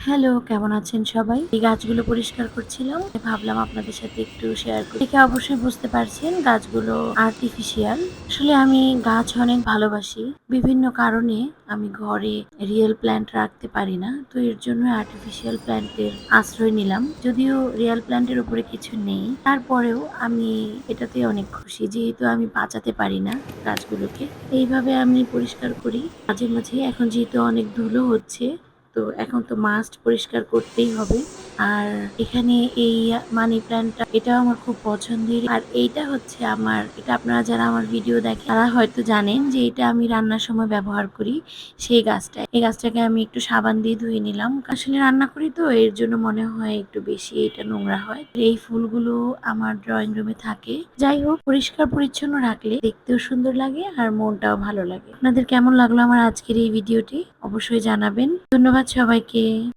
Hello, কেমন আছেন সবাই? এই গাছগুলো পরিষ্কার করছিলাম। ভাবলাম আপনাদের সাথে একটু শেয়ার করি। দেখে অবশ্যই বুঝতে পারছেন গাছগুলো আর্টিফিশিয়াল। আসলে আমি গাছ অনেক ভালোবাসি। বিভিন্ন কারণে আমি ঘরে রিয়েল প্ল্যান্ট রাখতে পারি না। তো এর জন্য আর্টিফিশিয়াল প্ল্যান্টের আশ্রয় নিলাম। যদিও রিয়েল প্ল্যান্টের উপরে কিছু নেই, তারপরেও আমি এটাতে অনেক খুশি। যেহেতু আমি বাঁচাতে পারি না গাছগুলোকে। এইভাবে আমি পরিষ্কার করি মাঝে, মাঝে। এখন যেহেতু অনেক ধুলো হচ্ছে, তো এখন তো মাস্ট পরিষ্কার করতেই হবে। আর এখানে এই মানি প্ল্যান্টটা এটাও আমার খুব পছন্দের। আর এইটা হচ্ছে এটা আপনারা যারা আমার ভিডিও দেখেন তারা হয়তো জানেন যে এটা আমি রান্নার সময় ব্যবহার করি। সেই গাছটা, এই গাছটাকে আমি একটু সাবান দিয়ে ধুয়ে নিলাম। আসলে রান্না করি তো এর জন্য মনে হয় একটু বেশি এটা নোংরা হয়। এই ফুলগুলো আমার ড্রয়িং রুমে থাকে। যাই হোক, পরিষ্কার পরিচ্ছন্ন রাখলে দেখতেও সুন্দর লাগে আর মনটাও ভালো লাগে। আপনাদের কেমন লাগলো আমার আজকের এই ভিডিওটি অবশ্যই জানাবেন। ধন্যবাদ সবাইকে।